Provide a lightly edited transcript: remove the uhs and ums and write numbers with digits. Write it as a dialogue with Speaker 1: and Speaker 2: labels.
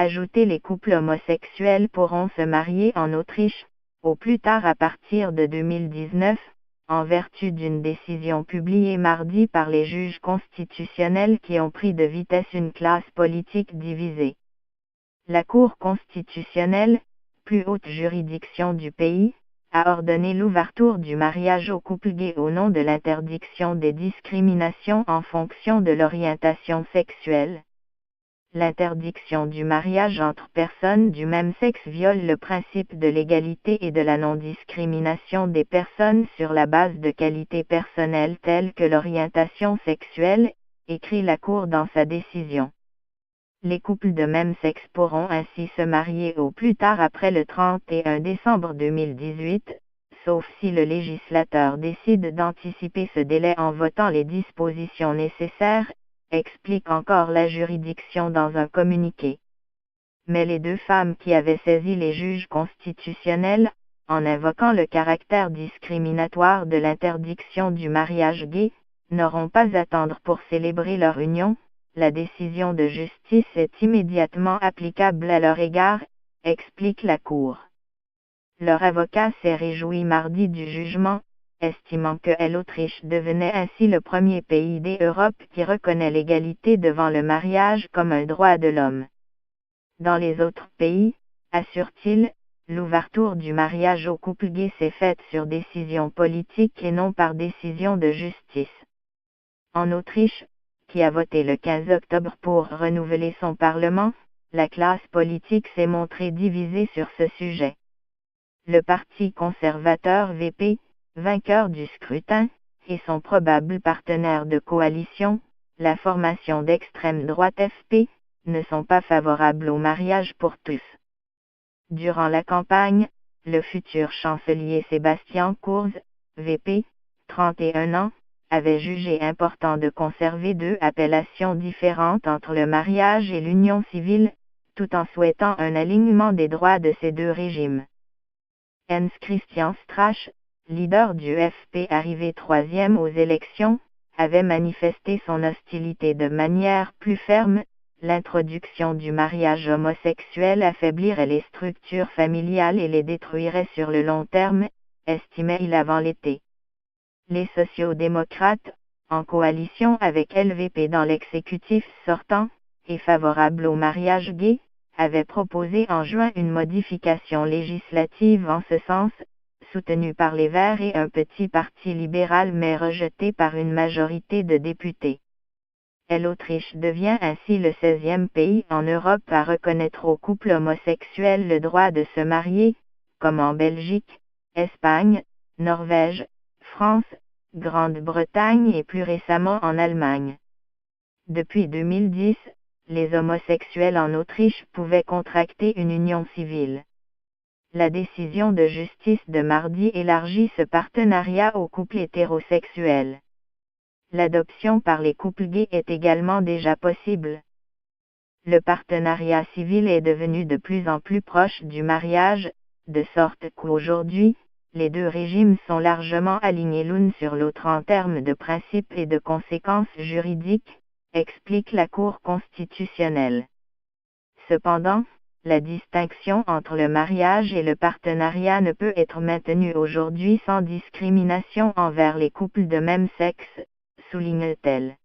Speaker 1: Ajouter les couples homosexuels pourront se marier en Autriche, au plus tard à partir de 2019, en vertu d'une décision publiée mardi par les juges constitutionnels qui ont pris de vitesse une classe politique divisée. La Cour constitutionnelle, plus haute juridiction du pays, a ordonné l'ouverture du mariage aux couples gays au nom de l'interdiction des discriminations en fonction de l'orientation sexuelle. L'interdiction du mariage entre personnes du même sexe viole le principe de l'égalité et de la non-discrimination des personnes sur la base de qualités personnelles telles que l'orientation sexuelle, écrit la Cour dans sa décision. Les couples de même sexe pourront ainsi se marier au plus tard après le 31 décembre 2018, sauf si le législateur décide d'anticiper ce délai en votant les dispositions nécessaires, explique encore la juridiction dans un communiqué. Mais les deux femmes qui avaient saisi les juges constitutionnels, en invoquant le caractère discriminatoire de l'interdiction du mariage gay, n'auront pas à attendre pour célébrer leur union. La décision de justice est immédiatement applicable à leur égard, explique la Cour. Leur avocat s'est réjoui mardi du jugement, estimant que l'Autriche devenait ainsi le premier pays d'Europe qui reconnaît l'égalité devant le mariage comme un droit de l'homme. Dans les autres pays, assure-t-il, l'ouverture du mariage aux couples gays s'est faite sur décision politique et non par décision de justice. En Autriche, qui a voté le 15 octobre pour renouveler son parlement, la classe politique s'est montrée divisée sur ce sujet. Le parti conservateur VP, vainqueur du scrutin, et son probable partenaire de coalition, la formation d'extrême droite FP, ne sont pas favorables au mariage pour tous. Durant la campagne, le futur chancelier Sébastien Kurz, VP, 31 ans, avait jugé important de conserver deux appellations différentes entre le mariage et l'union civile, tout en souhaitant un alignement des droits de ces deux régimes. Hans Christian Strache, leader du FP arrivé troisième aux élections, avait manifesté son hostilité de manière plus ferme. L'introduction du mariage homosexuel affaiblirait les structures familiales et les détruirait sur le long terme, estimait-il avant l'été. Les sociaux-démocrates, en coalition avec LVP dans l'exécutif sortant, et favorables au mariage gay, avaient proposé en juin une modification législative en ce sens, soutenue par les Verts et un petit parti libéral mais rejetée par une majorité de députés. L'Autriche devient ainsi le 16e pays en Europe à reconnaître aux couples homosexuels le droit de se marier, comme en Belgique, Espagne, Norvège, France, Grande-Bretagne et plus récemment en Allemagne. Depuis 2010, les homosexuels en Autriche pouvaient contracter une union civile. La décision de justice de mardi élargit ce partenariat aux couples hétérosexuels. L'adoption par les couples gays est également déjà possible. Le partenariat civil est devenu de plus en plus proche du mariage, de sorte qu'aujourd'hui, les deux régimes sont largement alignés l'un sur l'autre en termes de principes et de conséquences juridiques, explique la Cour constitutionnelle. Cependant, la distinction entre le mariage et le partenariat ne peut être maintenue aujourd'hui sans discrimination envers les couples de même sexe, souligne-t-elle.